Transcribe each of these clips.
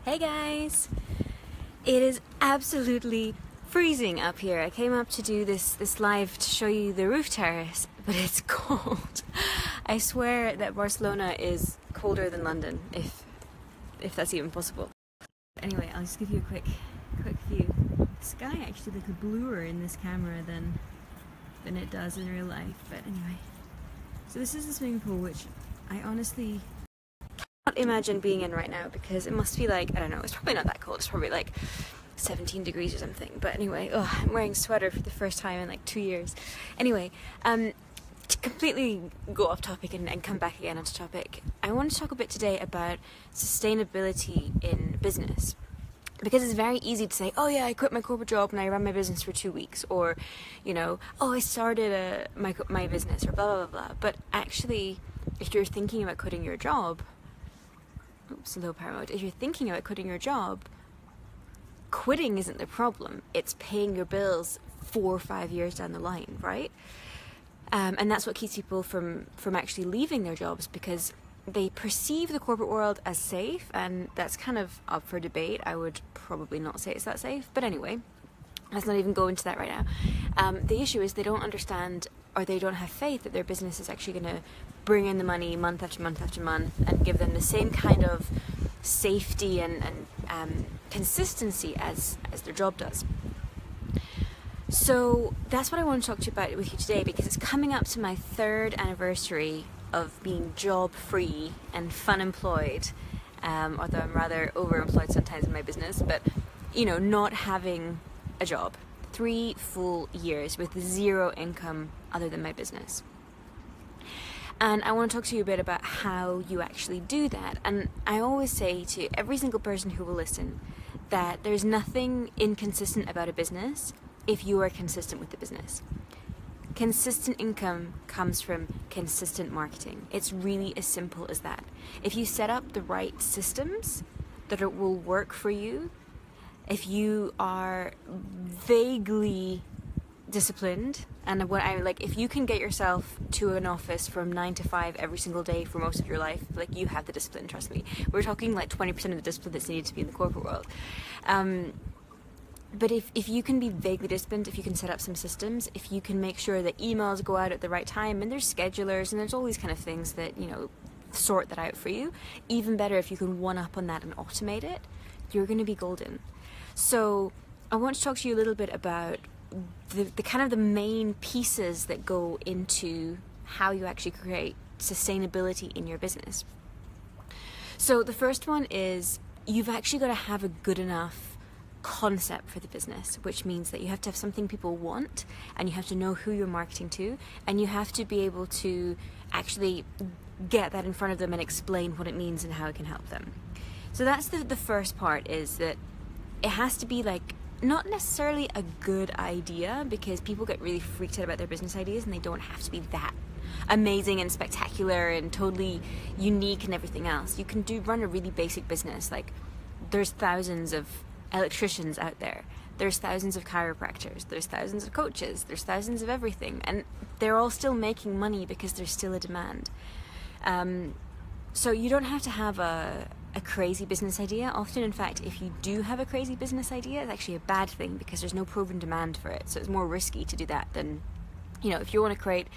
Hey guys! It is absolutely freezing up here. I came up to do this live to show you the roof terrace, but it's cold. I swear that Barcelona is colder than London, if that's even possible. Anyway, I'll just give you a quick view. The sky actually looks bluer in this camera than it does in real life, but anyway. So this is the swimming pool, which I honestly can't imagine being in right now because it must be like, I don't know, it's probably not that cold, it's probably like 17 degrees or something, but anyway, I'm wearing a sweater for the first time in like 2 years. Anyway, to completely go off topic and come back again onto topic, I want to talk a bit today about sustainability in business. Because it's very easy to say, oh yeah, I quit my corporate job and I ran my business for 2 weeks, or, you know, oh, I started my business, or blah, blah, blah, blah. But actually, if you're thinking about quitting your job, low power mode, if you're thinking about quitting your job, quitting isn't the problem. It's paying your bills 4 or 5 years down the line, right? And that's what keeps people from actually leaving their jobs, because they perceive the corporate world as safe, and that's kind of up for debate. I would probably not say it's that safe, but anyway, let's not even go into that right now. The issue is they don't understand, or they don't have faith that their business is actually going to bring in the money month after month after month and give them the same kind of safety and consistency as their job does. So that's what I want to talk to you about with you today, because it's coming up to my 3rd anniversary of being job-free and fun-employed, although I'm rather over-employed sometimes in my business, but, you know, not having a job. 3 full years with 0 income other than my business. And I want to talk to you a bit about how you actually do that. And I always say to every single person who will listen that there's nothing inconsistent about a business if you are consistent with the business. Consistent income comes from consistent marketing. It's really as simple as that. If you set up the right systems that it will work for you, if you are vaguely disciplined, and what I like, if you can get yourself to an office from 9 to 5 every single day for most of your life, like, you have the discipline, trust me. We're talking like 20% of the discipline that's needed to be in the corporate world. But if you can be vaguely disciplined, if you can set up some systems, if you can make sure that emails go out at the right time, and there's schedulers and there's all these kind of things that, you know, sort that out for you, even better if you can one-up on that and automate it, you're going to be golden. So I want to talk to you a little bit about the kind of the main pieces that go into how you actually create sustainability in your business. So the first one is you've actually got to have a good enough concept for the business, which means that you have to have something people want, and you have to know who you're marketing to, and you have to be able to actually get that in front of them and explain what it means and how it can help them. So that's the first part, is that it has to be like not necessarily a good idea, because people get really freaked out about their business ideas, and they don't have to be that amazing and spectacular and totally unique and everything else. You can run a really basic business. Like, there's thousands of electricians out there, there's thousands of chiropractors, there's thousands of coaches, there's thousands of everything, and they're all still making money because there's still a demand. So you don't have to have a crazy business idea. Often, in fact, if you do have a crazy business idea, it's actually a bad thing, because there's no proven demand for it. So it's more risky to do that than, you know, if you want to create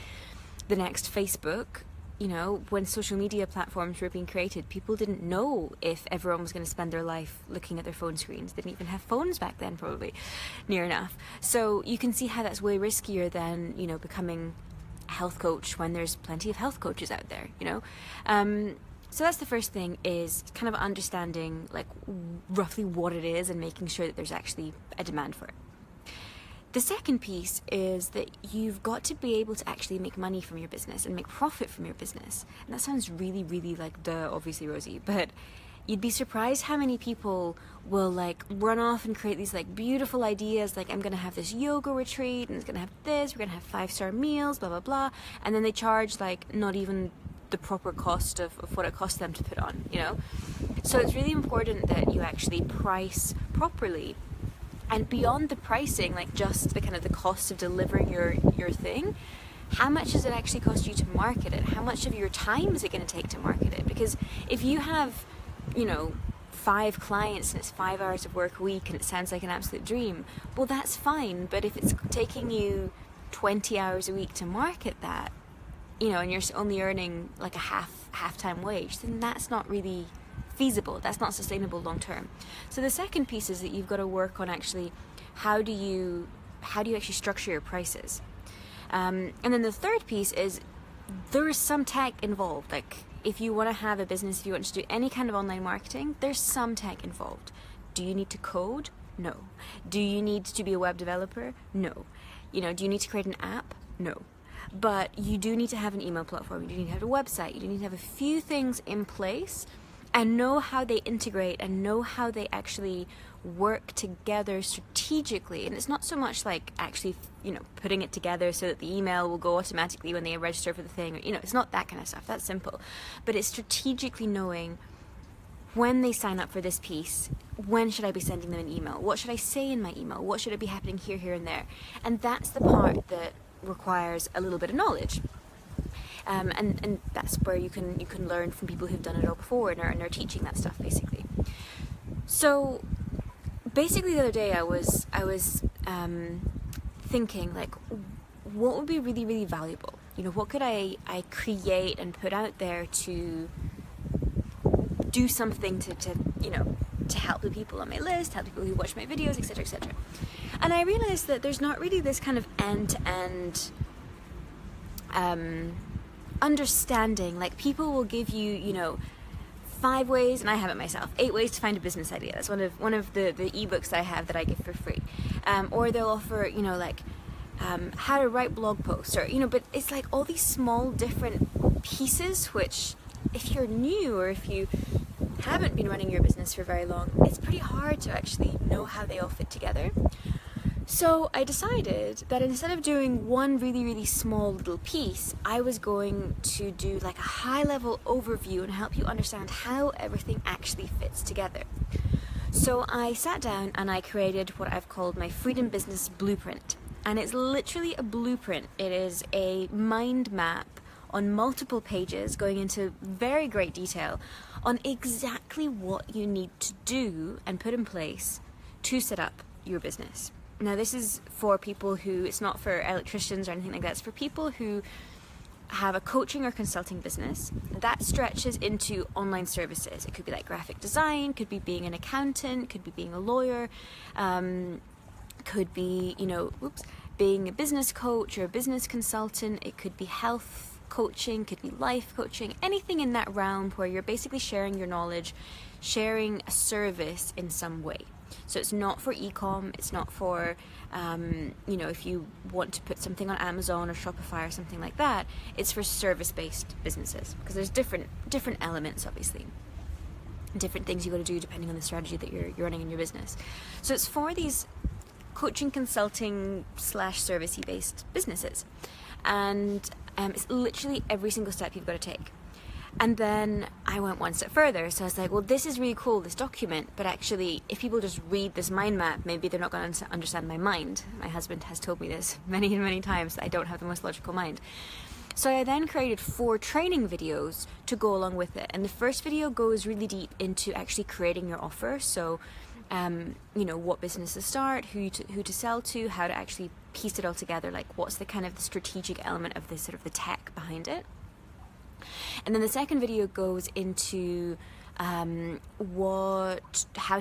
the next Facebook. You know, when social media platforms were being created, people didn't know if everyone was going to spend their life looking at their phone screens. They didn't even have phones back then, probably, near enough. So you can see how that's way riskier than, you know, becoming a health coach when there's plenty of health coaches out there, you know. So that's the first thing, is kind of understanding like roughly what it is and making sure that there's actually a demand for it. The second piece is that you've got to be able to actually make money from your business and make profit from your business. And that sounds really, really like obviously rosy, but you'd be surprised how many people will like run off and create these like beautiful ideas, like, I'm going to have this yoga retreat and it's going to have this, we're going to have 5-star meals, blah, blah, blah. And then they charge like not even the proper cost of what it costs them to put on, you know? So it's really important that you actually price properly. And beyond the pricing, like just the kind of the cost of delivering your thing, how much does it actually cost you to market it? How much of your time is it going to take to market it? Because if you have, you know, 5 clients and it's 5 hours of work a week and it sounds like an absolute dream, well, that's fine. But if it's taking you 20 hours a week to market that, you know, and you're only earning like a half-time wage, then that's not really feasible. That's not sustainable long term. So the second piece is that you've got to work on actually how do you actually structure your prices. And then the third piece is there is some tech involved. Like if you want to have a business, if you want to do any kind of online marketing, there's some tech involved. Do you need to code? No. Do you need to be a web developer? No. You know, do you need to create an app? No. But you do need to have an email platform. You do need to have a website. You do need to have a few things in place and know how they integrate and know how they actually work together strategically. And it's not so much like actually, you know, putting it together so that the email will go automatically when they register for the thing. Or, you know, it's not that kind of stuff. That's simple. But it's strategically knowing when they sign up for this piece, when should I be sending them an email? What should I say in my email? What should it be happening here, here, and there? And that's the part that requires a little bit of knowledge. And that's where you can learn from people who've done it all before and are teaching that stuff basically. So basically the other day I was thinking like, what would be really, really valuable? You know, what could I create and put out there to do something to you know, to help the people on my list, help people who watch my videos, etc., etc. And I realized that there's not really this kind of end-to-end understanding. Like people will give you, you know, 5 ways, and I have it myself, 8 ways to find a business idea. That's one of the ebooks I have that I give for free. Or they'll offer, you know, like how to write blog posts, or, you know, but it's like all these small different pieces which, if you're new or if you haven't been running your business for very long, it's pretty hard to actually know how they all fit together. So I decided that instead of doing one really, really small little piece, I was going to do like a high-level overview and help you understand how everything actually fits together. So I sat down and I created what I've called my Freedom Business Blueprint. And it's literally a blueprint. It is a mind map on multiple pages going into very great detail on exactly what you need to do and put in place to set up your business. Now this is for people who, it's not for electricians or anything like that, it's for people who have a coaching or consulting business that stretches into online services. It could be like graphic design, could be being an accountant, could be being a lawyer, could be, you know, being a business coach or a business consultant. It could be health coaching, could be life coaching, anything in that realm where you're basically sharing your knowledge, sharing a service in some way. So it's not for e-com, it's not for, you know, if you want to put something on Amazon or Shopify or something like that. It's for service-based businesses, because there's different elements, obviously. Different things you got to do depending on the strategy that you're running in your business. So it's for these coaching, consulting / servicey based businesses. And it's literally every single step you've got to take. And then I went one step further. So I was like, well, this is really cool, this document, but actually, if people just read this mind map, maybe they're not going to understand my mind. My husband has told me this many and many times, that I don't have the most logical mind. So I then created 4 training videos to go along with it. And the first video goes really deep into actually creating your offer. So, you know, what business to start, who to sell to, how to actually piece it all together, like what's the kind of the strategic element of this, sort of the tech behind it. And then the second video goes into how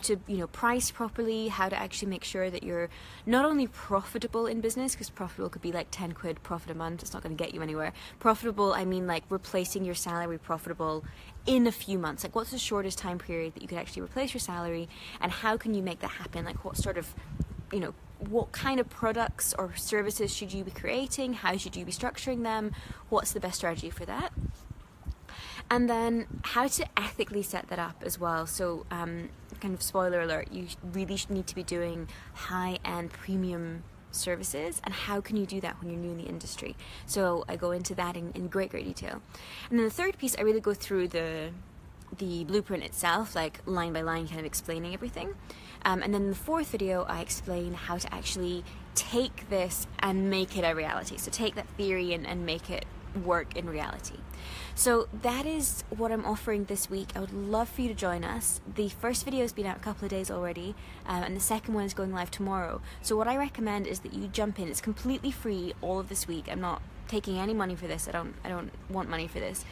to, you know, price properly, how to actually make sure that you're not only profitable in business, because profitable could be like 10 quid profit a month, it's not going to get you anywhere. Profitable, I mean like replacing your salary profitable in a few months. Like what's the shortest time period that you could actually replace your salary, and how can you make that happen? Like what sort of, you know, what kind of products or services should you be creating? How should you be structuring them? What's the best strategy for that? And then how to ethically set that up as well. So kind of spoiler alert, you really need to be doing high-end premium services, and how can you do that when you're new in the industry? So I go into that in great detail. And then the third piece, I really go through the blueprint itself, like line by line, kind of explaining everything. And then in the fourth video, I explain how to actually take this and make it a reality. So take that theory and make it work in reality. So that is what I'm offering this week. I would love for you to join us. The first video has been out a couple of days already, and the second one is going live tomorrow. So what I recommend is that you jump in. It's completely free all of this week. I'm not taking any money for this. I don't want money for this.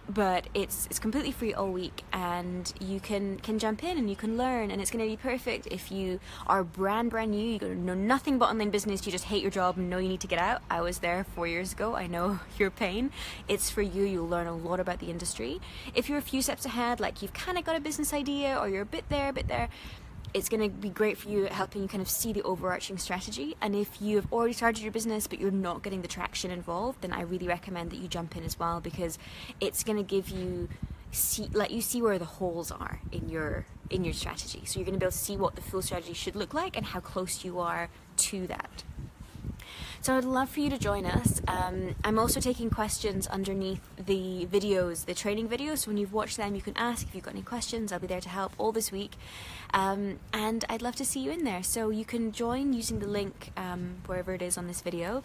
But it's completely free all week, and you can jump in and you can learn, and it's going to be perfect if you are brand new, you know nothing about online business, you just hate your job and know you need to get out. I was there 4 years ago. I know your pain. It's for you. You'll learn a lot about the industry. If you're a few steps ahead, like you've kind of got a business idea, or you're a bit there, it's going to be great for you at helping you kind of see the overarching strategy. And if you have already started your business but you're not getting the traction involved, then I really recommend that you jump in as well, because it's going to give you see where the holes are in your strategy. So you're going to be able to see what the full strategy should look like and how close you are to that. So I'd love for you to join us. I'm also taking questions underneath the videos, the training videos. So when you've watched them, you can ask if you've got any questions. I'll be there to help all this week. And I'd love to see you in there. So you can join using the link wherever it is on this video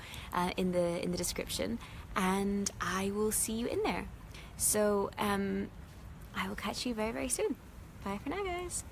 in the description. And I will see you in there. So I will catch you very, very soon. Bye for now, guys.